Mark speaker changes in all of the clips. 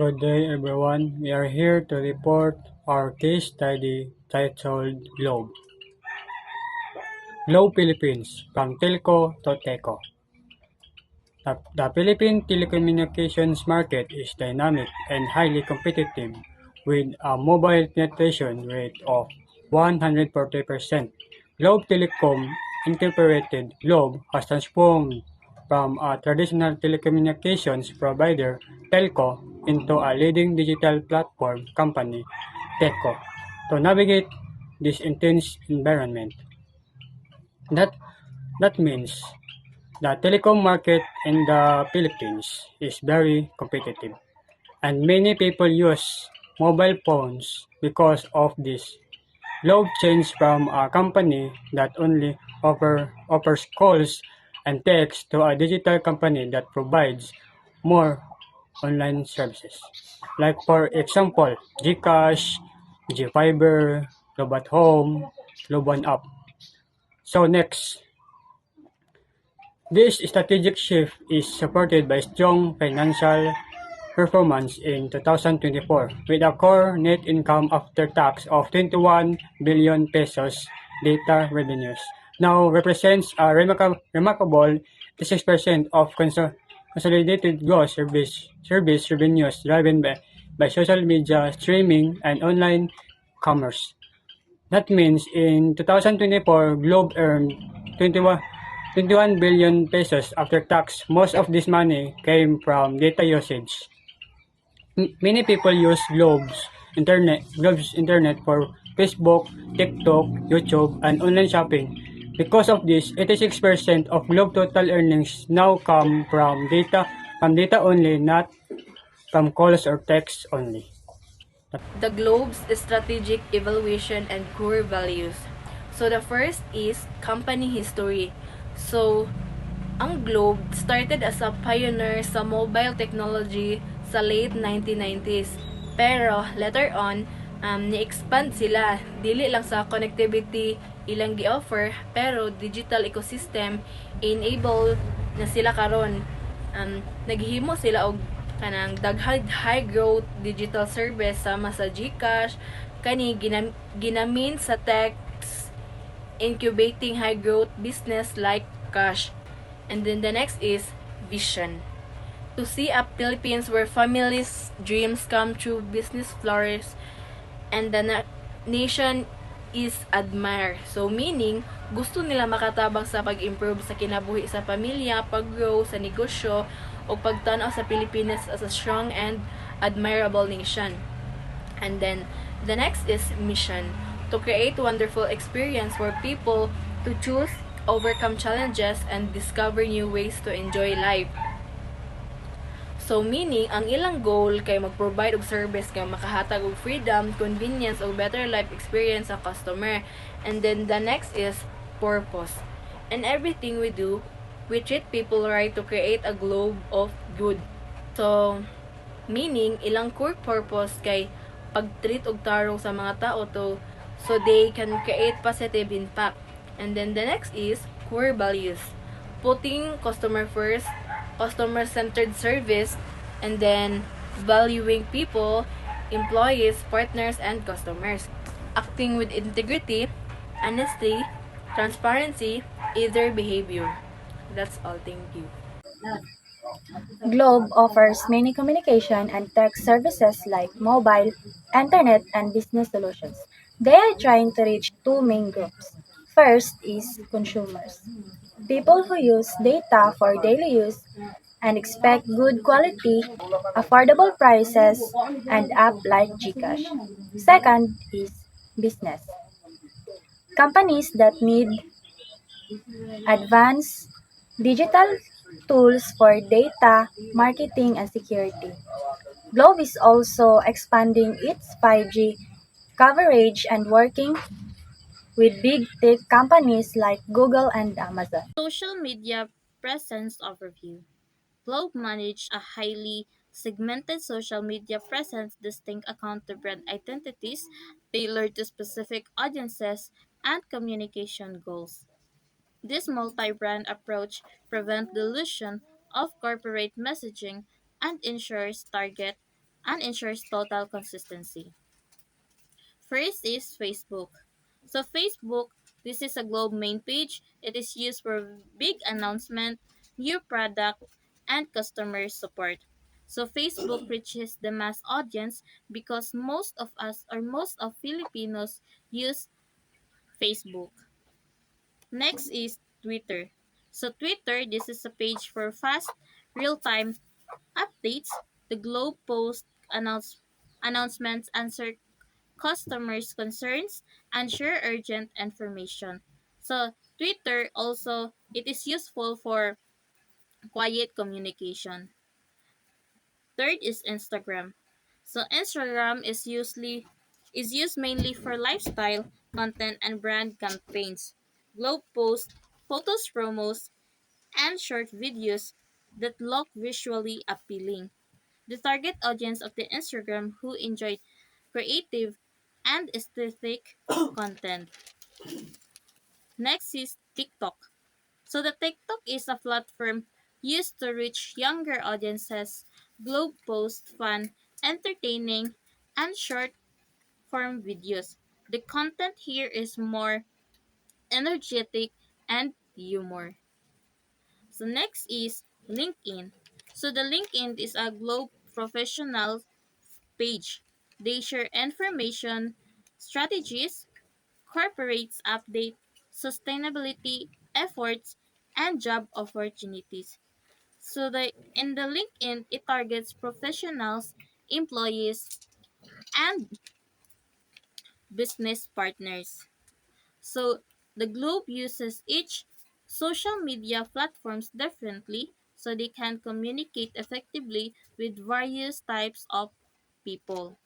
Speaker 1: Good day, everyone. We are here to report our case study titled Globe. Globe Philippines, from telco to teco. The Philippine telecommunications market is dynamic and highly competitive, with a mobile penetration rate of 140%. Globe Telecom Incorporated Globe has transformed from a traditional telecommunications provider, telco, into a leading digital platform company, TechCo, to navigate this intense environment. That that means the telecom market in the Philippines is very competitive, and many people use mobile phones because of this. Globe changed from a company that only offers calls and text to a digital company that provides more online services. Like for example, GCash, GFiber, Globe at Home, Globe One App. So next, this strategic shift is supported by strong financial performance in 2024, with a core net income after tax of 21 billion pesos. Data revenues now represents a remarkable 36% of consolidated gross service revenues, driven by social media, streaming, and online commerce. That means in 2024, Globe earned 21 billion pesos after tax. Most of this money came from data usage. Many people use Globe's internet for Facebook, TikTok, YouTube, and online shopping. Because of this, 86% of Globe total earnings now come from data only, not from calls or texts only.
Speaker 2: The Globe's strategic evaluation and core values. So the first is company history. So ang Globe started as a pioneer sa mobile technology sa late 1990s. Pero later on, ni-expand sila. Dili lang sa connectivity ilang gi-offer, pero digital ecosystem enable na sila karon. Naghimo sila og kanang daghan high growth digital service sama sa GCash kani ginamin sa text incubating high growth business like Cash. And then the next is vision. To see a Philippines where families' dreams come true, business flourish, and the nation is admire. So meaning, gusto nila makatabang sa pag-improve sa kinabuhi sa pamilya, pag-grow sa negosyo, o pagtanaw sa Pilipinas as a strong and admirable nation. And then, the next is mission. To create wonderful experience for people to choose, overcome challenges, and discover new ways to enjoy life. So meaning, ang ilang goal kay mag-provide og service kay makahatag og freedom, convenience, o better life experience sa customer. And then the next is purpose. In everything we do, we treat people right to create a globe of good. So, meaning, ilang core purpose kay pag-treat og tarong sa mga tao to so they can create positive impact. And then the next is core values. Putting customer first, customer-centered service, and then valuing people, employees, partners, and customers. Acting with integrity, honesty, transparency, either behavior. That's all. Thank you.
Speaker 3: Globe offers many communication and tech services like mobile, internet, and business solutions. They are trying to reach two main groups. First is consumers, people who use data for daily use and expect good quality, affordable prices, and app like Gcash. Second is business, companies that need advanced digital tools for data, marketing, and security. Globe is also expanding its 5G coverage and working with big tech companies like Google and Amazon.
Speaker 4: Social media presence overview. Globe managed a highly segmented social media presence, distinct account to brand identities, tailored to specific audiences, and communication goals. This multi-brand approach prevents dilution of corporate messaging and ensures target and ensures total consistency. First is Facebook. So Facebook, this is a Globe main page. It is used for big announcement, new product, and customer support. So Facebook reaches the mass audience because most of us or most of Filipinos use Facebook. Next is Twitter. So Twitter, this is a page for fast, real-time updates. The Globe post announcements, answer customers' concerns, and share urgent information. So Twitter also it is useful for quiet communication. Third is Instagram. So Instagram is used mainly for lifestyle content and brand campaigns. Globe posts, photos, promos, and short videos that look visually appealing. The target audience of the Instagram who enjoy creative and aesthetic content. Next is TikTok. So the TikTok is a platform used to reach younger audiences. Globe posts fun, entertaining, and short form videos. The content here is more energetic and humor. So next is LinkedIn. So the LinkedIn is a Globe professional page. They share information, strategies, corporates update, sustainability efforts, and job opportunities. So in the LinkedIn, it targets professionals, employees, and business partners. So the Globe uses each social media platforms differently so they can communicate effectively with various types of people.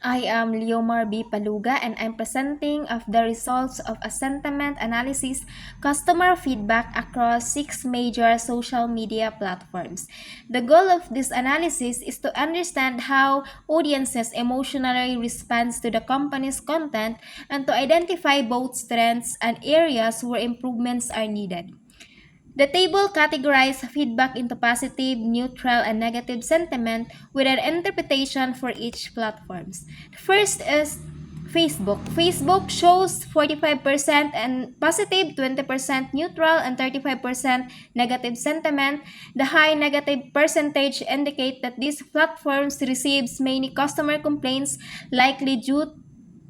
Speaker 5: I am Leomar B. Paluga and I'm presenting of the results of a sentiment analysis customer feedback across 6 major social media platforms. The goal of this analysis is to understand how audiences emotionally respond to the company's content and to identify both strengths and areas where improvements are needed. The table categorizes feedback into positive, neutral, and negative sentiment with an interpretation for each platforms. First is Facebook. Facebook shows 45% and positive, 20% neutral, and 35% negative sentiment. The high negative percentage indicate that these platforms receives many customer complaints, likely due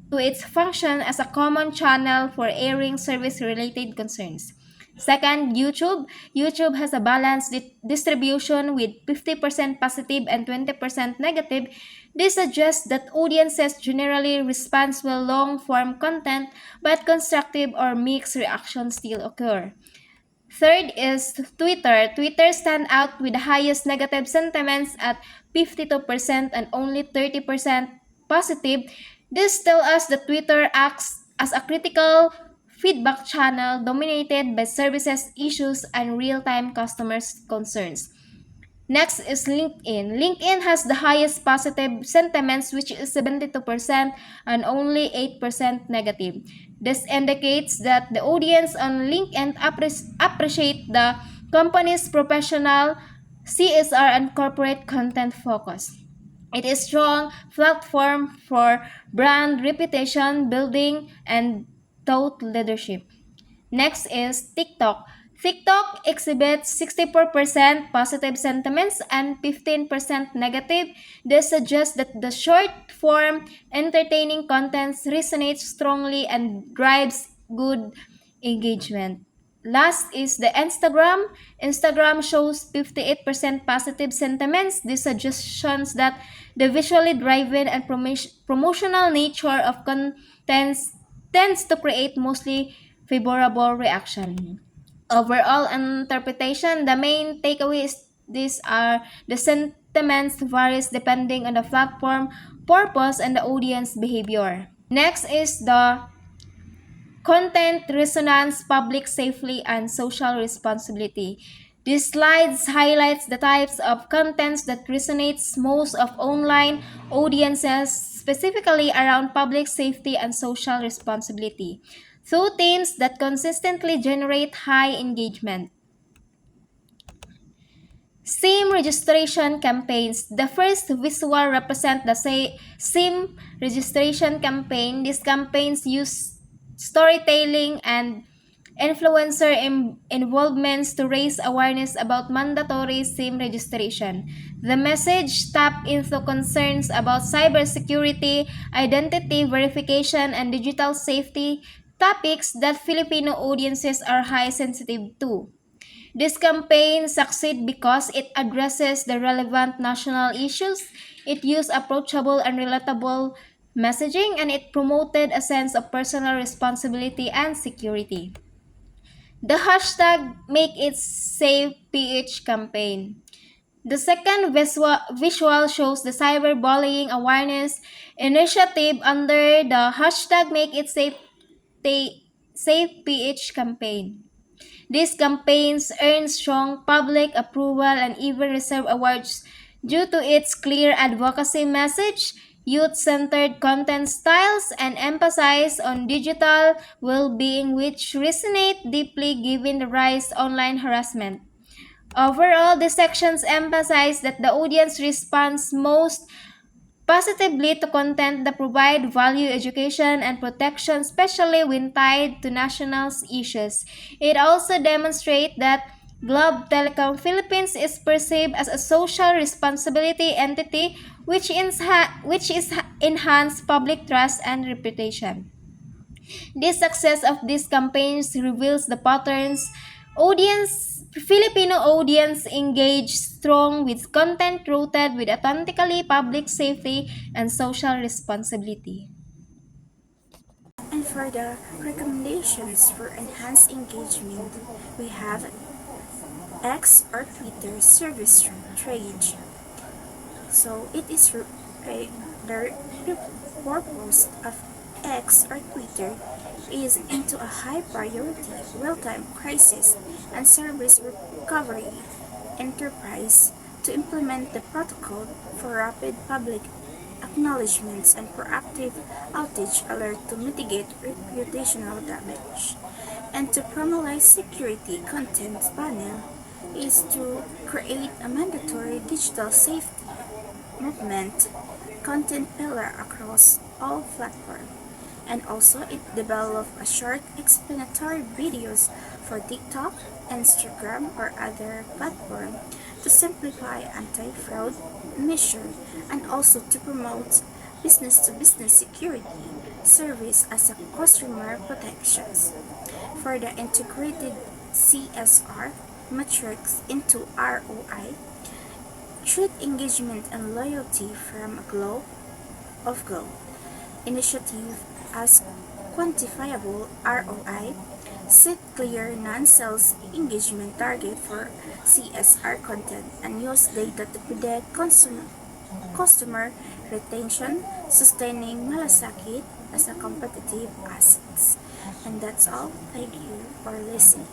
Speaker 5: to its function as a common channel for airing service-related concerns. Second, YouTube. YouTube has a balanced distribution with 50% positive and 20% negative. This suggests that audiences generally respond well long-form content, but constructive or mixed reactions still occur. Third is Twitter. Twitter stand out with the highest negative sentiments at 52% and only 30% positive. This tells us that Twitter acts as a critical feedback channel dominated by services issues and real-time customers' concerns. Next is LinkedIn. LinkedIn has the highest positive sentiments, which is 72% and only 8% negative. This indicates that the audience on LinkedIn appreciate the company's professional CSR and corporate content focus. It is a strong platform for brand reputation building and thought leadership. Next is TikTok. TikTok exhibits 64% positive sentiments and 15% negative. This suggests that the short form entertaining content resonates strongly and drives good engagement. Last is the Instagram. Instagram shows 58% positive sentiments. This suggestions that the visually driven and promotional nature of contents tends to create mostly favorable reaction. Overall interpretation, the main takeaways these are the sentiments varies depending on the platform, purpose, and the audience behavior. Next is the content resonance, public safety, and social responsibility. This slides highlights the types of contents that resonates most of online audiences, specifically around public safety and social responsibility. Two themes that consistently generate high engagement. SIM registration campaigns. The first visual represent the SIM registration campaign. These campaigns use storytelling and influencer involvements to raise awareness about mandatory SIM registration. The message tapped into concerns about cybersecurity, identity verification, and digital safety, topics that Filipino audiences are high sensitive to. This campaign succeeded because it addresses the relevant national issues, it used approachable and relatable messaging, and it promoted a sense of personal responsibility and security. The hashtag Make It Safe PH campaign. The second visual shows the cyberbullying awareness initiative under the hashtag Make It Safe PH campaign. These campaigns earned strong public approval and even received awards due to its clear advocacy message, youth-centered content styles, and emphasis on digital well-being which resonate deeply given the rise online harassment. Overall, these sections emphasize that the audience responds most positively to content that provide value, education, and protection, especially when tied to national issues. It also demonstrates that Globe Telecom Philippines is perceived as a social responsibility entity which is enhance public trust and reputation. This success of these campaigns reveals the patterns Filipino audience engage strong with content rooted with authentically public safety and social responsibility.
Speaker 6: And for the recommendations for enhanced engagement, we have X or Twitter service trade. So it is the purpose of X or Twitter is into a high priority real-time crisis and service recovery enterprise to implement the protocol for rapid public acknowledgements and proactive outage alert to mitigate reputational damage. And to formalize security content panel is to create a mandatory digital safety movement content pillar across all platforms. And also it developed a short explanatory videos for TikTok, Instagram, or other platform to simplify anti-fraud measure and also to promote business-to-business security service as a customer protections. For the integrated CSR metrics into ROI, treat engagement and loyalty from a globe of Globe initiative as quantifiable ROI, set clear non-sales engagement target for CSR content, and use data to predict customer retention, sustaining Malasakit as a competitive asset. And that's all. Thank you for listening.